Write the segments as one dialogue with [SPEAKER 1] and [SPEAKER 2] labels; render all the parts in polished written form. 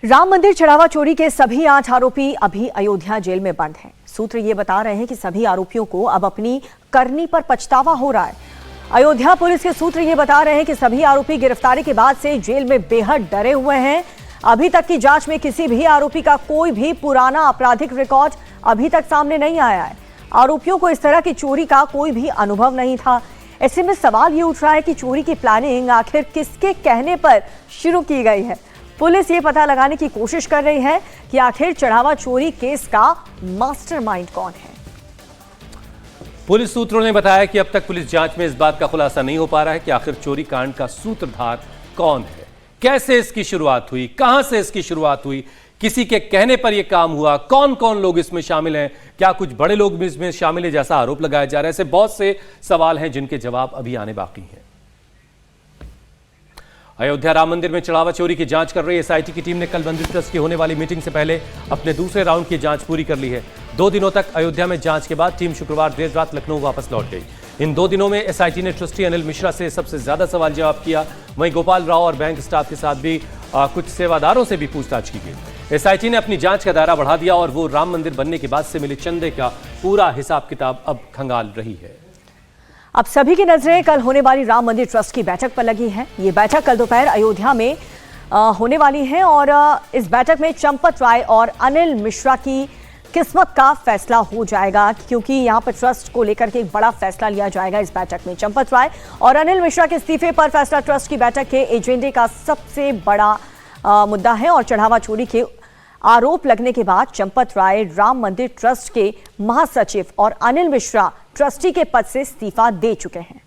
[SPEAKER 1] राम मंदिर चढ़ावा चोरी के सभी 8 आरोपी अभी अयोध्या जेल में बंद हैं। सूत्र ये बता रहे हैं कि सभी आरोपियों को अब अपनी करनी पर पछतावा हो रहा है। अयोध्या पुलिस के सूत्र ये बता रहे हैं कि सभी आरोपी गिरफ्तारी के बाद से जेल में बेहद डरे हुए हैं। अभी तक की जांच में किसी भी आरोपी का कोई भी पुराना आपराधिक रिकॉर्ड अभी तक सामने नहीं आया है। आरोपियों को इस तरह की चोरी का कोई भी अनुभव नहीं था। ऐसे में सवाल ये उठ रहा है कि चोरी की प्लानिंग आखिर किसके कहने पर शुरू की गई है। पुलिस ये पता लगाने की कोशिश कर रही है कि आखिर चढ़ावा चोरी केस का मास्टरमाइंड कौन है।
[SPEAKER 2] पुलिस सूत्रों ने बताया कि अब तक पुलिस जांच में इस बात का खुलासा नहीं हो पा रहा है कि आखिर चोरी कांड का सूत्रधार कौन है, कैसे इसकी शुरुआत हुई, कहां से इसकी शुरुआत हुई, किसी के कहने पर यह काम हुआ, कौन कौन लोग इसमें शामिल हैं, क्या कुछ बड़े लोग भी इसमें शामिल हैं जैसा आरोप लगाया जा रहा है। ऐसे बहुत से सवाल हैं जिनके जवाब अभी आने बाकी हैं। अयोध्या राम मंदिर में चढ़ावा चोरी की जांच कर रही एसआईटी की टीम ने कल मंदिर ट्रस्ट की होने वाली मीटिंग से पहले अपने दूसरे राउंड की जांच पूरी कर ली है। 2 दिनों तक अयोध्या में जांच के बाद टीम शुक्रवार देर रात लखनऊ वापस लौट गई। इन 2 दिनों में एसआईटी ने ट्रस्टी अनिल मिश्रा से सबसे ज्यादा सवाल जवाब किया। वहीं गोपाल राव और बैंक स्टाफ के साथ भी कुछ सेवादारों से भी पूछताछ की गई। एसआईटी ने अपनी जांच का दायरा बढ़ा दिया और वो राम मंदिर बनने के बाद से मिले चंदे का पूरा हिसाब किताब अब खंगाल रही है।
[SPEAKER 1] अब सभी की नजरें कल होने वाली राम मंदिर ट्रस्ट की बैठक पर लगी है। ये बैठक कल दोपहर अयोध्या में होने वाली है और इस बैठक में चंपत राय और अनिल मिश्रा की किस्मत का फैसला हो जाएगा, क्योंकि यहां पर ट्रस्ट को लेकर के एक बड़ा फैसला लिया जाएगा इस बैठक में। चंपत राय और अनिल मिश्रा के इस्तीफे पर फैसला ट्रस्ट की बैठक के एजेंडे का सबसे बड़ा मुद्दा है और चढ़ावा चोरी के आरोप लगने के बाद चंपत राय राम मंदिर ट्रस्ट के महासचिव और अनिल मिश्रा ट्रस्टी के पद से इस्तीफा दे चुके हैं,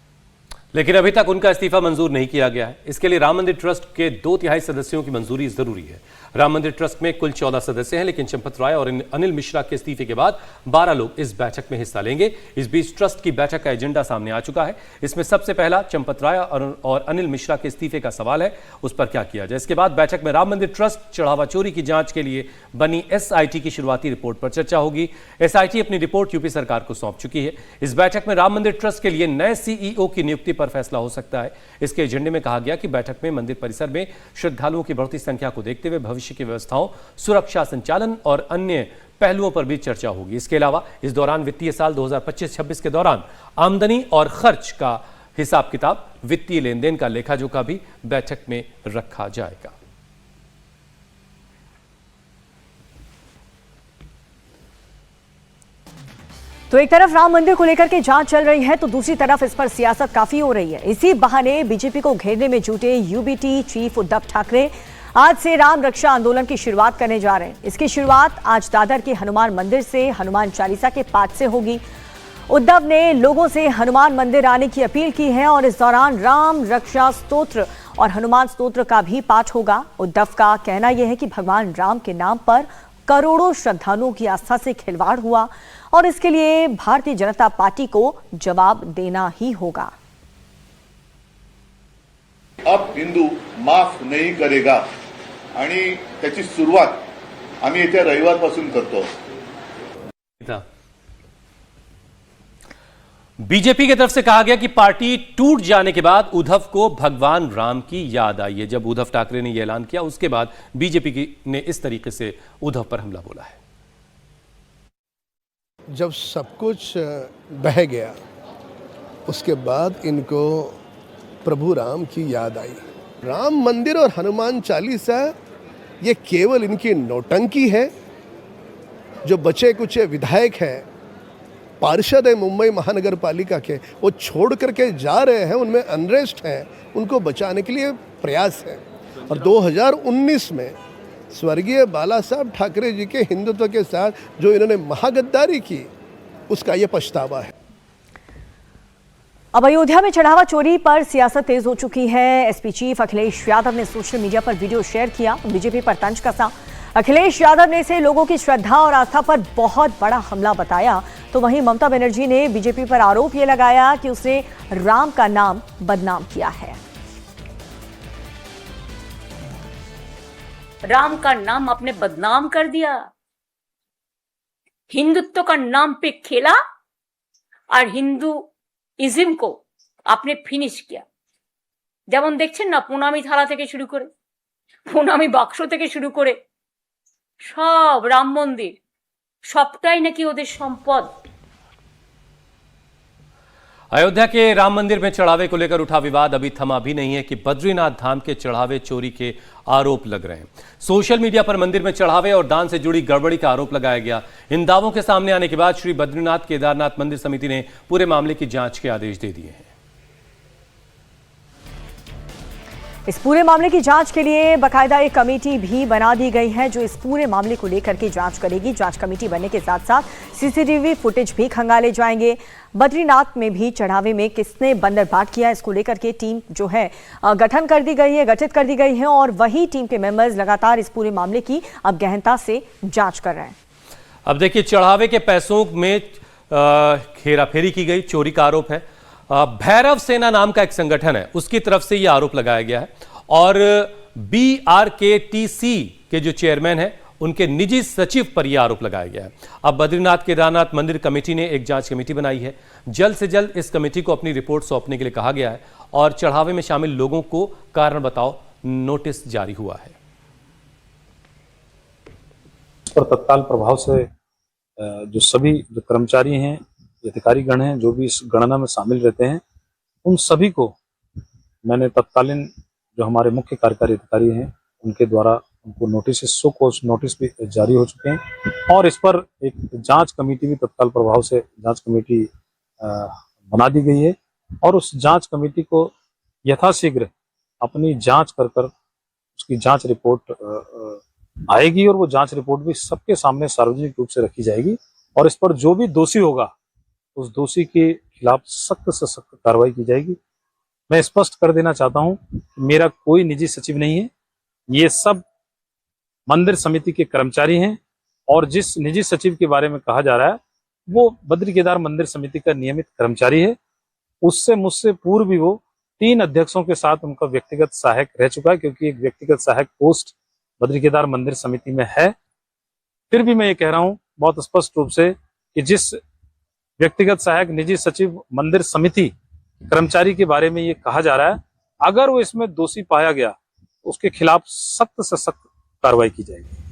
[SPEAKER 2] लेकिन अभी तक उनका इस्तीफा मंजूर नहीं किया गया है। इसके लिए राम मंदिर ट्रस्ट के 2/3 सदस्यों की मंजूरी जरूरी है। राम मंदिर ट्रस्ट में कुल 14 सदस्य हैं, लेकिन चंपत राय और अनिल मिश्रा के इस्तीफे के बाद 12 लोग इस बैठक में हिस्सा लेंगे। इस बीच ट्रस्ट की बैठक का एजेंडा सामने आ चुका है। इसमें सबसे पहला चंपत राय और अनिल मिश्रा के इस्तीफे का सवाल है, उस पर क्या किया जाए। इसके बाद बैठक में राम मंदिर ट्रस्ट चढ़ावा चोरी की जांच के लिए बनी एसआईटी की शुरुआती रिपोर्ट पर चर्चा होगी। एसआईटी अपनी रिपोर्ट यूपी सरकार को सौंप चुकी है। इस बैठक में राम मंदिर ट्रस्ट के लिए नए सीईओ की नियुक्ति पर फैसला हो सकता है। इसके एजेंडे में कहा गया कि बैठक में मंदिर परिसर में श्रद्धालुओं की बढ़ती संख्या को देखते हुए भविष्य की व्यवस्थाओं, सुरक्षा संचालन और अन्य पहलुओं पर भी चर्चा होगी। इसके अलावा इस दौरान वित्तीय साल 2025-26 के दौरान आमदनी और खर्च का हिसाब किताब, वित्तीय लेन देन का लेखा जोखा भी बैठक में रखा जाएगा।
[SPEAKER 1] तो एक तरफ राम मंदिर को लेकर के जांच चल रही है तो दूसरी तरफ इस पर सियासत काफी हो रही है। इसी बहाने बीजेपी को घेरने में जुटे यूबीटी चीफ उद्धव ठाकरे आज से राम रक्षा आंदोलन की शुरुआत करने जा रहे हैं। इसकी शुरुआत आज दादर के हनुमान मंदिर से हनुमान चालीसा के पाठ से होगी। उद्धव ने लोगों से हनुमान मंदिर आने की अपील की है और इस दौरान राम रक्षा स्तोत्र और हनुमान स्तोत्र का भी पाठ होगा। उद्धव का कहना यह है कि भगवान राम के नाम पर करोड़ों श्रद्धालुओं की आस्था से खिलवाड़ हुआ और इसके लिए भारतीय जनता पार्टी को जवाब देना ही होगा।
[SPEAKER 3] अब हिंदू माफ नहीं करेगा आणि त्याची सुरुवात आम्ही येत्या रविवारपासून करतो।
[SPEAKER 2] बीजेपी की तरफ से कहा गया कि पार्टी टूट जाने के बाद उद्धव को भगवान राम की याद आई है। जब उद्धव ठाकरे ने यह ऐलान किया उसके बाद बीजेपी ने इस तरीके से उद्धव पर हमला बोला है।
[SPEAKER 4] जब सब कुछ बह गया उसके बाद इनको प्रभु राम की याद आई। राम मंदिर और हनुमान चालीसा ये केवल इनकी नौटंकी है। जो बचे कुचे विधायक हैं, पार्षद है मुंबई महानगर पालिका के, वो छोड़ करके जा रहे हैं, उनमें अनरेस्ट है, उनको बचाने के लिए प्रयास है। और 2019 में स्वर्गीय बाला साहब ठाकरे जी के हिंदुत्व के साथ जो इन्होंने महागद्दारी की, उसका ये पछतावा है।
[SPEAKER 1] अब अयोध्या में चढ़ावा चोरी पर सियासत तेज हो चुकी है। एसपी चीफ अखिलेश यादव ने सोशल मीडिया पर वीडियो शेयर किया, बीजेपी पर तंज कसा। अखिलेश यादव ने इसे लोगों की श्रद्धा और आस्था पर बहुत बड़ा हमला बताया। तो वहीं ममता बनर्जी ने बीजेपी पर आरोप यह लगाया कि उसने राम का नाम बदनाम किया है।
[SPEAKER 5] राम का नाम आपने बदनाम कर दिया, हिंदुत्व का नाम पे खेला और हिंदुइज्म को आपने फिनिश किया। যেমন দেখছেন না, পুনামি থালা থেকে শুরু করে প্রণামী বাক্স থেকে শুরু করে সব রাম মন্দির সবটাই নাকি ওদের সম্পদ।
[SPEAKER 2] अयोध्या के राम मंदिर में चढ़ावे को लेकर उठा विवाद अभी थमा भी नहीं है कि बद्रीनाथ धाम के चढ़ावे चोरी के आरोप लग रहे हैं। सोशल मीडिया पर मंदिर में चढ़ावे और दान से जुड़ी गड़बड़ी का आरोप लगाया गया। इन दावों के सामने आने के बाद श्री बद्रीनाथ केदारनाथ मंदिर समिति ने पूरे मामले की जांच के आदेश दे दिए हैं।
[SPEAKER 1] इस पूरे मामले की जांच के लिए बकायदा एक कमेटी भी बना दी गई है जो इस पूरे मामले को लेकर के जांच करेगी। जांच कमेटी बनने के साथ साथ सीसीटीवी फुटेज भी खंगाले जाएंगे। बद्रीनाथ में भी चढ़ावे में किसने बंदरबाट किया, इसको लेकर के टीम जो है गठित कर दी गई है और वही टीम के मेंबर्स लगातार इस पूरे मामले की अब गहनता से जांच कर रहे हैं।
[SPEAKER 2] अब देखिए, चढ़ावे के पैसों में हेराफेरी की गई, चोरी का आरोप है। भैरव सेना नाम का एक संगठन है, उसकी तरफ से यह आरोप लगाया गया है और BRKTC के जो चेयरमैन है उनके निजी सचिव पर यह आरोप लगाया गया है। अब बद्रीनाथ केदारनाथ मंदिर कमेटी ने एक जांच कमेटी बनाई है। जल्द से जल्द इस कमेटी को अपनी रिपोर्ट सौंपने के लिए कहा गया है और चढ़ावे में शामिल लोगों को कारण बताओ नोटिस जारी हुआ है।
[SPEAKER 6] पर तत्काल प्रभाव से जो सभी जो कर्मचारी हैं, अधिकारीगण हैं, जो भी इस गणना में शामिल रहते हैं, उन सभी को मैंने तत्कालीन जो हमारे मुख्य कार्यकारी अधिकारी हैं उनके द्वारा उनको नोटिस, सो कोर्स नोटिस भी जारी हो चुके हैं और इस पर एक जांच कमेटी भी तत्काल प्रभाव से जांच कमेटी बना दी गई है और उस जांच कमेटी को यथाशीघ्र अपनी जांच कर उसकी जांच रिपोर्ट आएगी और वो जांच रिपोर्ट भी सबके सामने सार्वजनिक रूप से रखी जाएगी और इस पर जो भी दोषी होगा उस दोषी के खिलाफ सख्त से सख्त कार्रवाई की जाएगी। मैं स्पष्ट कर देना चाहता हूं कि मेरा कोई निजी सचिव नहीं है, ये सब मंदिर समिति के कर्मचारी हैं और जिस निजी सचिव के बारे में कहा जा रहा है वो बद्री केदार मंदिर समिति का नियमित कर्मचारी है। उससे मुझसे पूर्व भी वो 3 अध्यक्षों के साथ उनका व्यक्तिगत सहायक रह चुका है, क्योंकि एक व्यक्तिगत सहायक पोस्ट बद्री केदार मंदिर समिति में है। फिर भी मैं ये कह रहा हूं बहुत स्पष्ट रूप से कि जिस व्यक्तिगत सहायक निजी सचिव मंदिर समिति कर्मचारी के बारे में ये कहा जा रहा है, अगर वो इसमें दोषी पाया गया तो उसके खिलाफ सख्त से सख्त कार्रवाई की जाएगी।